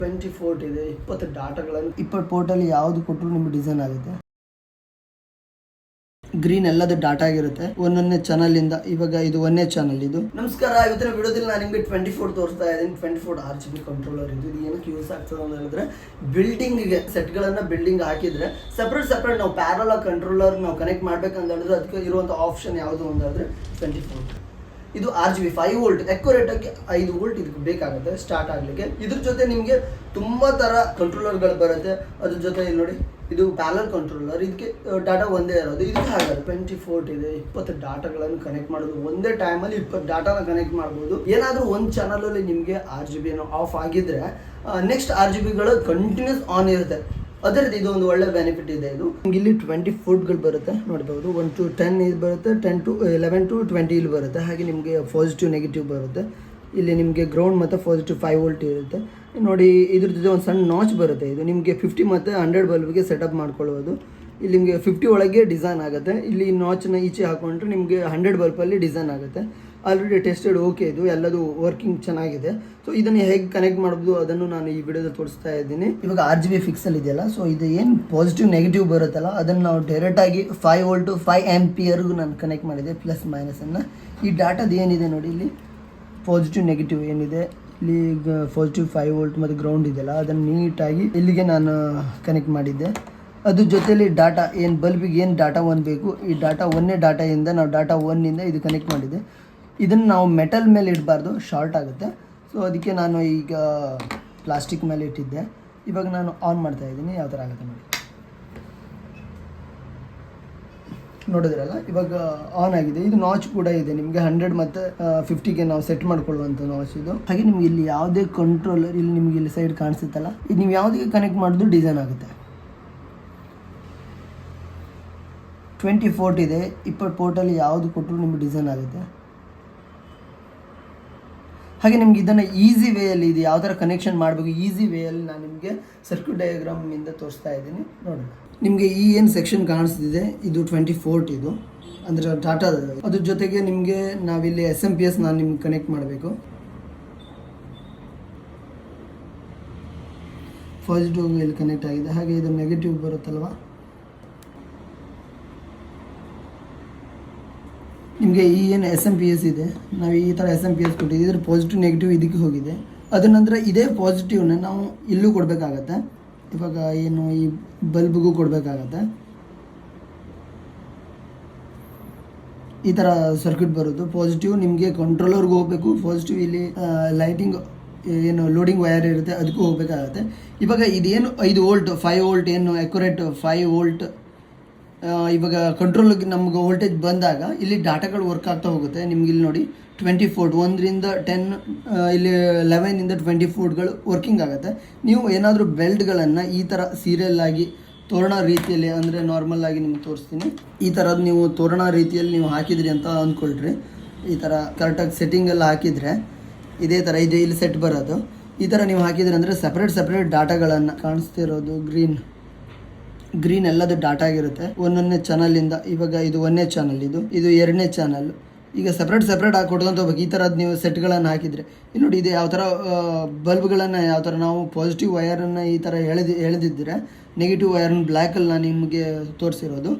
20 port ಇದೆ, 20 ಡಾಟಾಗಳನ್ನು 20 ಪೋರ್ಟಲ್ಲಿ ಯಾವುದು ಕೊಟ್ಟರು ನಿಮ್ಗೆ ಡಿಸೈನ್ ಆಗುತ್ತೆ. ಗ್ರೀನ್ ಎಲ್ಲದು ಡಾಟಾ ಆಗಿರುತ್ತೆ ಒಂದೊಂದೇ ಚಾನಲ್ ಇಂದ. ಇವಾಗ ಇದು ಒಂದೇ ಚಾನಲ್. ಇದು ನಮಸ್ಕಾರ, ಇವತ್ತಿನ ವಿಡಿಯೋದಲ್ಲಿ ನಾನು ನಿಮಗೆ 24 ತೋರಿಸ್ತಾ ಇದ್ದೀನಿ. 24 RGB ಕಂಟ್ರೋಲರ್ ಇದು ಏನಕ್ಕೆ ಯೂಸ್ ಆಗ್ತದೆ ಅಂತ ಹೇಳಿದ್ರೆ, ಬಿಲ್ಡಿಂಗ್ಗೆ ಸೆಟ್ಗಳನ್ನು ಬಿಲ್ಡಿಂಗ್ ಹಾಕಿದ್ರೆ ಸಪ್ರೇಟ್ ನಾವು ಪ್ಯಾರಲ್ ಕಂಟ್ರೋಲರ್ ನಾವು ಕನೆಕ್ಟ್ ಮಾಡ್ಬೇಕಂತ ಹೇಳಿದ್ರೆ ಅದಕ್ಕೆ ಇರುವಂಥ ಆಪ್ಷನ್ ಯಾವುದು ಅಂತ ಹೇಳಿದ್ರೆ 24. ಇದು RGB 5 ವೋಲ್ಟ್, ಅಕ್ಯುರೇಟ್ ಆಗಿ 5 ವೋಲ್ಟ್ ಇದಕ್ಕೆ ಬೇಕಾಗುತ್ತೆ ಸ್ಟಾರ್ಟ್ ಆಗಲಿಕ್ಕೆ. ಇದ್ರ ಜೊತೆ ನಿಮಗೆ ತುಂಬ ಥರ ಕಂಟ್ರೋಲರ್ಗಳು ಬರುತ್ತೆ. ಅದ್ರ ಜೊತೆ ಇಲ್ಲಿ ನೋಡಿ, ಇದು ಪ್ಯಾರಲಲ್ ಕಂಟ್ರೋಲರ್, ಇದಕ್ಕೆ ಡಾಟಾ ಒಂದೇ ಇರೋದು. ಇದಕ್ಕೆ ಹಾಗಾದ್ರೆ 24 ಇದೆ, 20 ಡಾಟಾಗಳನ್ನು ಕನೆಕ್ಟ್ ಮಾಡೋದು ಒಂದೇ ಟೈಮಲ್ಲಿ 20 ಡಾಟಾನ ಕನೆಕ್ಟ್ ಮಾಡ್ಬೋದು. ಏನಾದರೂ ಒಂದು ಚಾನಲಲ್ಲಿ ನಿಮಗೆ RGB ಏನೋ ಆಫ್ ಆಗಿದ್ರೆ ನೆಕ್ಸ್ಟ್ RGBಗಳು ಕಂಟಿನ್ಯೂಸ್ ಆನ್ ಇರುತ್ತೆ. ಅದರದ್ದು ಇದು ಒಂದು ಒಳ್ಳೆ ಬೆನಿಫಿಟ್ ಇದೆ. ಇದು ನಿಮ್ಗೆ ಇಲ್ಲಿ 20 ಫೋರ್ಟ್ಗಳು ಬರುತ್ತೆ ನೋಡ್ಬೋದು. 1 to 10 ಇದು ಬರುತ್ತೆ, 10 to 11 to 20 ಇಲ್ಲಿ ಬರುತ್ತೆ. ಹಾಗೆ ನಿಮಗೆ ಪಾಸಿಟಿವ್ ನೆಗೆಟಿವ್ ಬರುತ್ತೆ. ಇಲ್ಲಿ ನಿಮಗೆ ಗ್ರೌಂಡ್ ಮತ್ತು ಪಾಸಿಟಿವ್ 5 ವೋಲ್ಟ್ ಇರುತ್ತೆ ನೋಡಿ. ಇದ್ರ ಜೊತೆ ಒಂದು ಸಣ್ಣ ನಾಚ್ ಬರುತ್ತೆ. ಇದು ನಿಮಗೆ 50 ಮತ್ತು 100 ಬಲ್ಬ್ಗೆ ಸೆಟಪ್ ಮಾಡ್ಕೊಳ್ಳೋದು. ಇಲ್ಲಿ ನಿಮಗೆ 50 ಒಳಗೆ ಡಿಸೈನ್ ಆಗುತ್ತೆ. ಇಲ್ಲಿ ನಾಚ್ನ ಈಚೆ ಹಾಕೊಂಡ್ರೆ ನಿಮಗೆ 100 ಬಲ್ಬಲ್ಲಿ ಡಿಸೈನ್ ಆಗುತ್ತೆ. ಆಲ್ರೆಡಿ ಟೆಸ್ಟೆಡ್, ಓಕೆ, ಇದು ಎಲ್ಲದು ವರ್ಕಿಂಗ್ ಚೆನ್ನಾಗಿದೆ. ಸೊ ಇದನ್ನು ಹೇಗೆ ಕನೆಕ್ಟ್ ಮಾಡೋದು ಅದನ್ನು ನಾನು ಈ ವಿಡಿಯೋದಲ್ಲಿ ತೋರಿಸ್ತಾ ಇದ್ದೀನಿ. ಇವಾಗ RGB ಫಿಕ್ಸಲ್ಲಿ ಇದೆಯಲ್ಲ, ಸೊ ಇದು ಏನು ಪಾಸಿಟಿವ್ ನೆಗೆಟಿವ್ ಬರುತ್ತಲ್ಲ ಅದನ್ನು ನಾವು ಡೈರೆಕ್ಟಾಗಿ 5 ವೋಲ್ಟ್ 5 ಆಂಪಿಯರ್ಗೂ ನಾನು ಕನೆಕ್ಟ್ ಮಾಡಿದೆ, ಪ್ಲಸ್ ಮೈನಸನ್ನು. ಈ ಡಾಟಾದ ಏನಿದೆ ನೋಡಿ, ಇಲ್ಲಿ ಪಾಸಿಟಿವ್ ನೆಗೆಟಿವ್ ಏನಿದೆ, ಇಲ್ಲಿ ಪಾಸಿಟಿವ್ 5 ವೋಲ್ಟ್ ಮತ್ತು ಗ್ರೌಂಡ್ ಇದೆಯಲ್ಲ ಅದನ್ನು ನೀಟಾಗಿ ಇಲ್ಲಿಗೆ ನಾನು ಕನೆಕ್ಟ್ ಮಾಡಿದ್ದೆ. ಅದ್ರ ಜೊತೆಲಿ ಡಾಟಾ ಏನು ಬಲ್ಬಿಗೆ ಏನು ಡಾಟಾ 1 ಬೇಕು, ಈ ಡಾಟಾ 1ನೇ ಡಾಟಾಯಿಂದ ನಾವು ಡಾಟಾ 1ನಿಂದ ಇದು ಕನೆಕ್ಟ್ ಮಾಡಿದೆ. ಇದನ್ನು ನಾವು ಮೆಟಲ್ ಮೇಲೆ ಇಡಬಾರ್ದು, ಶಾರ್ಟ್ ಆಗುತ್ತೆ. ಸೊ ಅದಕ್ಕೆ ನಾನು ಈಗ ಪ್ಲಾಸ್ಟಿಕ್ ಮೇಲೆ ಇಟ್ಟಿದ್ದೆ. ಇವಾಗ ನಾನು ಆನ್ ಮಾಡ್ತಾ ಇದ್ದೀನಿ, ಯಾವ ಥರ ಆಗುತ್ತೆ ನೋಡಿ. ನೋಡಿದ್ರಲ್ಲ, ಇವಾಗ ಆನ್ ಆಗಿದೆ. ಇದು ನಾಚ್ ಕೂಡ ಇದೆ ನಿಮಗೆ 100 ಮತ್ತು 50ಗೆ ನಾವು ಸೆಟ್ ಮಾಡ್ಕೊಳ್ಳುವಂಥ ನಾಚ್ ಇದು. ಹಾಗೆ ನಿಮ್ಗೆ ಇಲ್ಲಿ ಯಾವುದೇ ಕಂಟ್ರೋಲರ್ ಇಲ್ಲಿ ನಿಮ್ಗೆ ಇಲ್ಲಿ ಸೈಡ್ ಕಾಣಿಸುತ್ತಲ್ಲ, ಇದು ನೀವು ಯಾವುದಕ್ಕೆ ಕನೆಕ್ಟ್ ಮಾಡೋದು ಡಿಸೈನ್ ಆಗುತ್ತೆ. 20 ಪೋರ್ಟ್ ಇದೆ, 20 ಪೋರ್ಟಲ್ಲಿ ಯಾವುದು ಕೊಟ್ಟರು ನಿಮ್ಗೆ ಡಿಸೈನ್ ಆಗುತ್ತೆ. ಹಾಗೆ ನಿಮ್ಗೆ ಇದನ್ನು ಈಸಿ ವೇಯಲ್ಲಿ ಇದು ಯಾವ ಥರ ಕನೆಕ್ಷನ್ ಮಾಡಬೇಕು ಈಸಿ ವೇಯಲ್ಲಿ ನಾನು ನಿಮಗೆ ಸರ್ಕ್ಯೂಟ್ ಡಯಾಗ್ರಾಮಿಂದ ತೋರಿಸ್ತಾ ಇದ್ದೀನಿ ನೋಡಿ. ನಿಮಗೆ ಈ ಏನು ಸೆಕ್ಷನ್ ಕಾಣಿಸ್ತಿದೆ ಇದು 20 ಪೋರ್ಟ್, ಇದು ಅಂದರೆ ಡಾಟಾ. ಅದ್ರ ಜೊತೆಗೆ ನಿಮಗೆ ನಾವಿಲ್ಲಿ SMPS ನಾನು ನಿಮ್ಗೆ ಕನೆಕ್ಟ್ ಮಾಡಬೇಕು. ಪಾಸಿಟಿವ್ ಇಲ್ಲಿ ಕನೆಕ್ಟ್ ಆಗಿದೆ. ಹಾಗೆ ಇದು ನೆಗೆಟಿವ್ ಬರುತ್ತಲ್ವ, ನಿಮಗೆ ಈ ಏನು SMPS ಇದೆ, ನಾವು ಈ ಥರ SMPS ಕೊಟ್ಟಿದ್ದೀವಿ. ಇದ್ರ ಪಾಸಿಟಿವ್ ನೆಗೆಟಿವ್ ಇದಕ್ಕೆ ಹೋಗಿದೆ. ಅದ ನಂತರ ಇದೇ ಪಾಸಿಟಿವ್ನ ನಾವು ಇಲ್ಲೂ ಕೊಡಬೇಕಾಗತ್ತೆ. ಇವಾಗ ಏನು ಈ ಬಲ್ಬ್ಗೂ ಕೊಡಬೇಕಾಗತ್ತೆ. ಈ ಥರ ಸರ್ಕ್ಯೂಟ್ ಬರೋದು. ಪಾಸಿಟಿವ್ ನಿಮಗೆ ಕಂಟ್ರೋಲರ್ಗೆ ಹೋಗಬೇಕು, ಪಾಸಿಟಿವ್ ಇಲ್ಲಿ ಲೈಟಿಂಗ್ ಏನು ಲೋಡಿಂಗ್ ವೈರ್ ಇರುತ್ತೆ ಅದಕ್ಕೂ ಹೋಗಬೇಕಾಗತ್ತೆ. ಇವಾಗ ಇದೇನು 5 ವೋಲ್ಟ್ 5 ವೋಲ್ಟ್ ಏನು ಅಕ್ಯುರೇಟ್ 5 ವೋಲ್ಟ್ ಇವಾಗ ಕಂಟ್ರೋಲ್ಗೆ ನಮ್ಗೆ ವೋಲ್ಟೇಜ್ ಬಂದಾಗ ಇಲ್ಲಿ ಡಾಟಾಗಳು ವರ್ಕ್ ಆಗ್ತಾ ಹೋಗುತ್ತೆ. ನಿಮ್ಗೆ ಇಲ್ಲಿ ನೋಡಿ 20 ಪೋರ್ಟ್ 1ರಿಂದ 10 ಇಲ್ಲಿ 11ಇಂದ 20 ಪೋರ್ಟ್ಗಳು ವರ್ಕಿಂಗ್ ಆಗುತ್ತೆ. ನೀವು ಏನಾದರೂ ಬೆಲ್ಟ್ಗಳನ್ನು ಈ ಥರ ಸೀರಿಯಲ್ ಆಗಿ ತೋರಣ ರೀತಿಯಲ್ಲಿ, ಅಂದರೆ ನಾರ್ಮಲ್ ಆಗಿ ನಿಮ್ಗೆ ತೋರಿಸ್ತೀನಿ, ಈ ಥರದ್ದು ನೀವು ತೋರಣ ರೀತಿಯಲ್ಲಿ ನೀವು ಹಾಕಿದ್ರಿ ಅಂತ ಅಂದ್ಕೊಳ್ರಿ. ಈ ಥರ ಕರೆಕ್ಟಾಗಿ ಸೆಟ್ಟಿಂಗೆಲ್ಲ ಹಾಕಿದರೆ ಇದೇ ಥರ ಇದೆ ಇಲ್ಲಿ ಸೆಟ್ ಬರೋದು. ಈ ಥರ ನೀವು ಹಾಕಿದ್ರಿ ಅಂದರೆ ಸಪ್ರೇಟ್ ಡಾಟಾಗಳನ್ನು ಕಾಣಿಸ್ತಿರೋದು ಗ್ರೀನ್ ಎಲ್ಲದು ಡಾಟಾ ಆಗಿರುತ್ತೆ ಒಂದೊಂದೇ ಚಾನಲಿಂದ. ಇವಾಗ ಇದು ಒಂದನೇ ಚಾನಲ್, ಇದು ಎರಡನೇ ಚಾನಲ್. ಈಗ ಸಪ್ರೇಟ್ ಆಗಿ ಕೊಡ್ಕೊಂತ ಹೋಗ್ಬೇಕು. ಈ ಥರದ್ದು ನೀವು ಸೆಟ್ಗಳನ್ನು ಹಾಕಿದರೆ ಇಲ್ಲಿ ನೋಡಿ, ಇದು ಯಾವ ಥರ ಬಲ್ಬ್ಗಳನ್ನು ಯಾವ ಥರ ನಾವು ಪಾಸಿಟಿವ್ ವಯರನ್ನು ಈ ಥರ ಎಳೆದಿದ್ದರೆ ನೆಗೆಟಿವ್ ವಯರನ್ನು ಬ್ಲ್ಯಾಕಲ್ಲಿ ನಾನು ನಿಮಗೆ ತೋರಿಸಿರೋದು.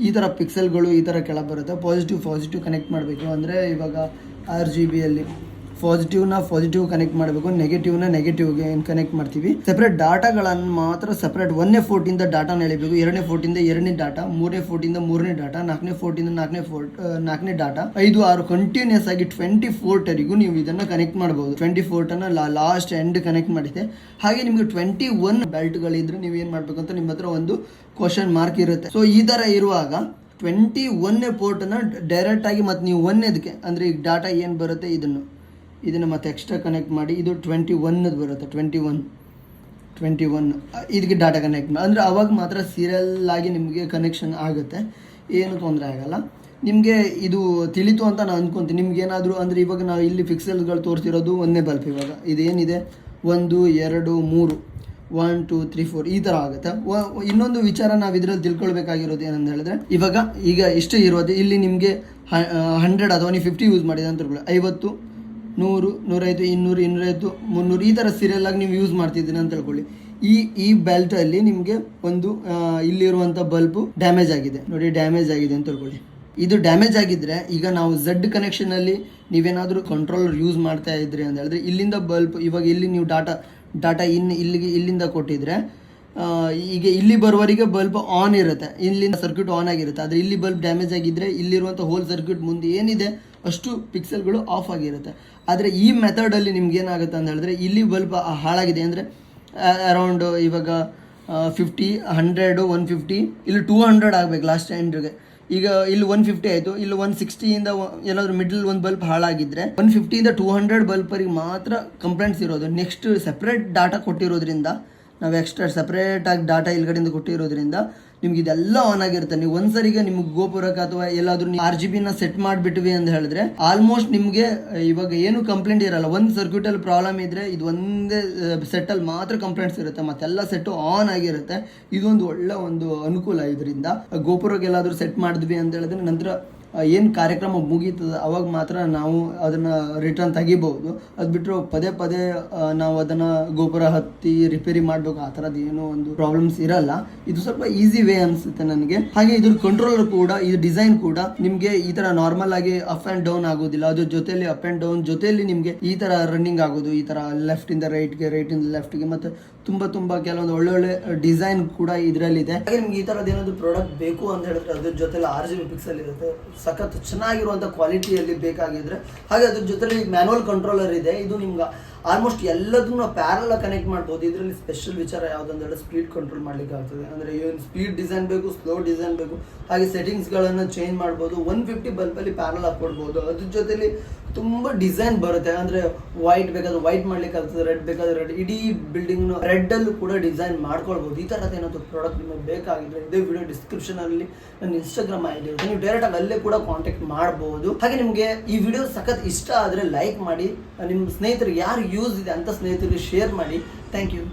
ಈ ಥರ ಪಿಕ್ಸೆಲ್ಗಳು ಈ ಥರ ಕೆಳಗೆ ಬರುತ್ತೆ. ಪಾಸಿಟಿವ್ ಕನೆಕ್ಟ್ ಮಾಡಬೇಕು ಅಂದರೆ ಇವಾಗ RGBಯಲ್ಲಿ ಪಾಸಿಟಿವ್ ಕನೆಕ್ಟ್ ಮಾಡಬೇಕು, ನೆಗೆಟಿವ್ಗೆ ಏನು ಕನೆಕ್ಟ್ ಮಾಡ್ತೀವಿ. ಸಪ್ರೇಟ್ ಡಾಟಾಗಳನ್ನು ಮಾತ್ರ ಸಪ್ರೇಟ್ 1ನೇ ಪೋರ್ಟಿಂದ ಡಾಟಾನ ಎಳಿಬೇಕು, 2ನೇ ಪೋರ್ಟಿಂದ 2ನೇ ಡಾಟಾ, 3ನೇ ಪೋರ್ಟಿಂದ 3ನೇ ಡಾಟಾ, 4ನೇ ಪೋರ್ಟಿಂದ 4ನೇ ಡಾಟಾ, 5 6 ಕಂಟಿನ್ಯೂಸ್ ಆಗಿ 20 ಪೋರ್ಟ್ವರೆಗೂ ನೀವು ಇದನ್ನು ಕನೆಕ್ಟ್ ಮಾಡ್ಬೋದು. 20 ಪೋರ್ಟನ್ನು ಲಾಸ್ಟ್ ಎಂಡ್ ಕನೆಕ್ಟ್ ಮಾಡಿದೆ. ಹಾಗೆ ನಿಮಗೆ 21 ಬೆಲ್ಟ್ಗಳಿದ್ರೆ ನೀವು ಏನು ಮಾಡಬೇಕು ಅಂತ ನಿಮ್ಮ ಹತ್ರ ಒಂದು ಕ್ವಶನ್ ಮಾರ್ಕ್ ಇರುತ್ತೆ. ಸೊ ಈ ಥರ ಇರುವಾಗ 21ನೇ ಪೋರ್ಟನ್ನು ಡೈರೆಕ್ಟಾಗಿ ಮತ್ತು ನೀವು 1ನೇದಕ್ಕೆ ಅಂದರೆ ಈಗ ಡಾಟಾ ಏನು ಬರುತ್ತೆ ಇದನ್ನು ಮತ್ತೆ ಎಕ್ಸ್ಟ್ರಾ ಕನೆಕ್ಟ್ ಮಾಡಿ ಇದು 21 ಬರುತ್ತೆ. 21 ಇದಕ್ಕೆ ಡಾಟಾ ಕನೆಕ್ಟ್ ಮಾಡಿ ಅಂದರೆ ಅವಾಗ ಮಾತ್ರ ಸೀರಿಯಲ್ ಆಗಿ ನಿಮಗೆ ಕನೆಕ್ಷನ್ ಆಗುತ್ತೆ, ಏನು ತೊಂದರೆ ಆಗಲ್ಲ. ನಿಮಗೆ ಇದು ತಿಳಿತು ಅಂತ ನಾನು ಅಂದ್ಕೊತೀನಿ. ನಿಮ್ಗೇನಾದರೂ ಅಂದರೆ ಇವಾಗ ನಾವು ಇಲ್ಲಿ ಫಿಕ್ಸೆಲ್ಗಳು ತೋರಿಸಿರೋದು ಒಂದೇ ಬಲ್ಪ್. ಇವಾಗ ಇದೇನಿದೆ 1 2 3 1 2 3 4 ಈ ಥರ ಆಗುತ್ತೆ. ಇನ್ನೊಂದು ವಿಚಾರ ನಾವು ಇದರಲ್ಲಿ ತಿಳ್ಕೊಳ್ಬೇಕಾಗಿರೋದು ಏನಂತ ಹೇಳಿದ್ರೆ, ಈಗ ಇಷ್ಟು ಇರೋದು ಇಲ್ಲಿ ನಿಮಗೆ 100 ಅಥವಾ ನೀವು 50 ಯೂಸ್ ಮಾಡಿದೆ ಅಂತ 50 100, 105, 200, 250, 300 ಈ ಥರ ಸೀರಿಯಲ್ ಆಗಿ ನೀವು ಯೂಸ್ ಮಾಡ್ತಿದ್ದೀರಿ ಅಂತ ತಿಳ್ಕೊಳ್ಳಿ. ಈ ಬೆಲ್ಟಲ್ಲಿ ನಿಮಗೆ ಒಂದು ಇಲ್ಲಿರುವಂಥ ಬಲ್ಬು ಡ್ಯಾಮೇಜ್ ಆಗಿದೆ ನೋಡಿ, ಡ್ಯಾಮೇಜ್ ಆಗಿದೆ ಅಂತ ತಿಳ್ಕೊಳ್ಳಿ. ಇದು ಡ್ಯಾಮೇಜ್ ಆಗಿದ್ದರೆ ಈಗ ನಾವು Z ಕನೆಕ್ಷನಲ್ಲಿ ನೀವೇನಾದರೂ ಕಂಟ್ರೋಲರ್ ಯೂಸ್ ಮಾಡ್ತಾ ಇದ್ರಿ ಅಂತ ಹೇಳಿದ್ರೆ ಇಲ್ಲಿಂದ ಬಲ್ಬ್, ಇವಾಗ ಇಲ್ಲಿ ನೀವು ಡಾಟಾ ಇಲ್ಲಿಂದ ಕೊಟ್ಟಿದ್ರೆ ಈಗ ಇಲ್ಲಿ ಬರುವವರೆಗೆ ಬಲ್ಬ್ ಆನ್ ಇರುತ್ತೆ, ಇಲ್ಲಿಂದ ಸರ್ಕ್ಯೂಟ್ ಆನ್ ಆಗಿರುತ್ತೆ. ಆದರೆ ಇಲ್ಲಿ ಬಲ್ಬ್ ಡ್ಯಾಮೇಜ್ ಆಗಿದ್ದರೆ ಇಲ್ಲಿರುವಂಥ ಹೋಲ್ ಸರ್ಕ್ಯೂಟ್ ಮುಂದೆ ಏನಿದೆ ಅಷ್ಟು ಪಿಕ್ಸೆಲ್ಗಳು ಆಫ್ ಆಗಿರುತ್ತೆ. ಆದರೆ ಈ ಮೆಥಡಲ್ಲಿ ನಿಮ್ಗೆ ಏನಾಗುತ್ತೆ ಅಂತ ಹೇಳಿದ್ರೆ ಇಲ್ಲಿ ಬಲ್ಬ್ ಹಾಳಾಗಿದೆ ಅಂದರೆ ಅರೌಂಡ್ ಇವಾಗ 50, 100, 150 ಇಲ್ಲಿ 200 ಆಗಬೇಕು ಲಾಸ್ಟ್ ಎಂಡ್ರಿಗೆ. ಈಗ ಇಲ್ಲಿ 150 ಆಯಿತು, ಇಲ್ಲಿ 160ಇಂದ ಏನಾದರೂ ಮಿಡಲ್ ಒಂದು ಬಲ್ಬ್ ಹಾಳಾಗಿದ್ದರೆ 150ಇಂದ 200 ಬಲ್ಬರಿಗೆ ಮಾತ್ರ ಕಂಪ್ಲೇಂಟ್ಸ್ ಇರೋದು. ನೆಕ್ಸ್ಟ್ ಸಪ್ರೇಟ್ ಡಾಟಾ ಕೊಟ್ಟಿರೋದ್ರಿಂದ, ನಾವು ಎಕ್ಸ್ಟ್ರಾ ಸಪ್ರೇಟಾಗಿ ಡಾಟಾ ಇಲ್ಗಡೆಯಿಂದ ಕೊಟ್ಟಿರೋದ್ರಿಂದ ನಿಮ್ಗೆ ಇದೆಲ್ಲ ಆನ್ ಆಗಿರುತ್ತೆ. ನೀವು ಒಂದ್ಸರಿಗೆ ನಿಮ್ಗೆ ಗೋಪುರಕ್ಕೆ ಅಥವಾ ಎಲ್ಲಾದರೂ RGBನ ಸೆಟ್ ಮಾಡಿಬಿಟ್ವಿ ಅಂತ ಹೇಳಿದ್ರೆ ಆಲ್ಮೋಸ್ಟ್ ನಿಮಗೆ ಇವಾಗ ಏನು ಕಂಪ್ಲೇಂಟ್ ಇರಲ್ಲ. ಒಂದು ಸರ್ಕ್ಯೂಟಲ್ಲಿ ಪ್ರಾಬ್ಲಮ್ ಇದ್ದರೆ ಇದು ಒಂದೇ ಸೆಟ್ಟಲ್ಲಿ ಮಾತ್ರ ಕಂಪ್ಲೇಂಟ್ಸ್ ಇರುತ್ತೆ, ಮತ್ತೆಲ್ಲ ಸೆಟ್ಟು ಆನ್ ಆಗಿರುತ್ತೆ. ಇದೊಂದು ಒಳ್ಳೆ ಒಂದು ಅನುಕೂಲ. ಇದರಿಂದ ಗೋಪುರಕ್ಕೆ ಎಲ್ಲಾದರೂ ಸೆಟ್ ಮಾಡಿದ್ವಿ ಅಂತ ಹೇಳಿದ್ರೆ ನಂತರ ಏನು ಕಾರ್ಯಕ್ರಮ ಮುಗೀತದೆ ಅವಾಗ ಮಾತ್ರ ನಾವು ಅದನ್ನು ರಿಟರ್ನ್ ತೆಗಿಬಹುದು. ಅದು ಬಿಟ್ಟರೆ ಪದೇ ನಾವು ಅದನ್ನು ಗೋಪುರ ಹತ್ತಿ ರಿಪೇರಿ ಮಾಡಬೇಕು ಆ ಥರದ್ದು ಏನೋ ಒಂದು ಪ್ರಾಬ್ಲಮ್ಸ್ ಇರಲ್ಲ. ಇದು ಸ್ವಲ್ಪ ಈಸಿ ವೇ ಅನಿಸುತ್ತೆ ನನಗೆ. ಹಾಗೆ ಇದ್ರ ಕಂಟ್ರೋಲರ್ ಕೂಡ, ಇದು ಡಿಸೈನ್ ಕೂಡ ನಿಮಗೆ ಈ ಥರ ನಾರ್ಮಲ್ ಆಗಿ ಅಪ್ ಆ್ಯಂಡ್ ಡೌನ್ ಆಗೋದಿಲ್ಲ. ಅದ್ರ ಜೊತೆಯಲ್ಲಿ ಅಪ್ ಆ್ಯಂಡ್ ಡೌನ್ ಜೊತೆಯಲ್ಲಿ ನಿಮಗೆ ಈ ಥರ ರನ್ನಿಂಗ್ ಆಗೋದು, ಈ ಥರ ಲೆಫ್ಟಿಂದ ರೈಟ್ಗೆ, ರೈಟಿಂದ ಲೆಫ್ಟ್ಗೆ, ಮತ್ತು ತುಂಬ ಕೆಲವೊಂದು ಒಳ್ಳೊಳ್ಳೆ ಡಿಸೈನ್ ಕೂಡ ಇದರಲ್ಲಿದೆ. ಹಾಗೆ ನಿಮ್ಗೆ ಈ ಥರದ್ದು ಏನಾದರೂ ಪ್ರಾಡಕ್ಟ್ ಬೇಕು ಅಂತ ಹೇಳಿದ್ರೆ ಅದ್ರ ಜೊತೆಲಿ RGB ಪಿಕ್ಸೆಲ್ ಇರುತ್ತೆ, ಸಖತ್ ಚೆನ್ನಾಗಿರುವಂಥ ಕ್ವಾಲಿಟಿಯಲ್ಲಿ ಬೇಕಾಗಿದ್ರೆ. ಹಾಗೆ ಅದ್ರ ಜೊತೆಲಿ ಮ್ಯಾನುವಲ್ ಕಂಟ್ರೋಲರ್ ಇದೆ. ಇದು ನಿಮ್ಗೆ ಆಲ್ಮೋಸ್ಟ್ ಎಲ್ಲದನ್ನು ಪ್ಯಾರಲ್ ಕನೆಕ್ಟ್ ಮಾಡ್ಬೋದು. ಇದರಲ್ಲಿ ಸ್ಪೆಷಲ್ ವಿಚಾರ ಯಾವುದಂದ್ರೆ ಸ್ಪೀಡ್ ಕಂಟ್ರೋಲ್ ಮಾಡ್ಲಿಕ್ಕೆ ಆಗ್ತದೆ. ಅಂದರೆ ಏನು ಸ್ಪೀಡ್ ಡಿಸೈನ್ ಬೇಕು, ಸ್ಲೋ ಡಿಸೈನ್ ಬೇಕು, ಹಾಗೆ ಸೆಟ್ಟಿಂಗ್ಸ್ಗಳನ್ನು ಚೇಂಜ್ ಮಾಡ್ಬೋದು. 150 ಬಲ್ಬಲ್ಲಿ ಪ್ಯಾರಲ್ ಹಾಕ್ಕೊಡ್ಬೋದು. ಅದ್ರ ಜೊತೆಲಿ ತುಂಬ ಡಿಸೈನ್ ಬರುತ್ತೆ. ಅಂದರೆ ವೈಟ್ ಬೇಕಾದ್ರೆ ವೈಟ್ ಮಾಡ್ಲಿಕ್ಕೆ ಆಗ್ತದೆ, ರೆಡ್ ಬೇಕಾದ್ರೆ ರೆಡ್, ಇಡೀ ಬಿಲ್ಡಿಂಗ್ನು ರೆಡ್ಡಲ್ಲೂ ಕೂಡ ಡಿಸೈನ್ ಮಾಡ್ಕೊಳ್ಬೋದು. ಈ ಥರದ್ದು ಏನಾದರೂ ಪ್ರಾಡಕ್ಟ್ ನಿಮಗೆ ಬೇಕಾಗಿದ್ರೆ ಇದೇ ವಿಡಿಯೋ ಡಿಸ್ಕ್ರಿಪ್ಷನಲ್ಲಿ ನನ್ನ Instagram ID ಇರುತ್ತೆ, ನೀವು ಡೈರೆಕ್ಟಾಗಿ ಅಲ್ಲೇ ಕೂಡ ಕಾಂಟ್ಯಾಕ್ಟ್ ಮಾಡ್ಬೋದು. ಹಾಗೆ ನಿಮಗೆ ಈ ವಿಡಿಯೋ ಸಖತ್ ಇಷ್ಟ ಆದರೆ ಲೈಕ್ ಮಾಡಿ, ನಿಮ್ಮ ಸ್ನೇಹಿತರಿಗೆ ಯಾರು ಯೂಸ್ ಇದೆ ಅಂತ ಸ್ನೇಹಿತರಿಗೆ ಶೇರ್ ಮಾಡಿ. Thank you.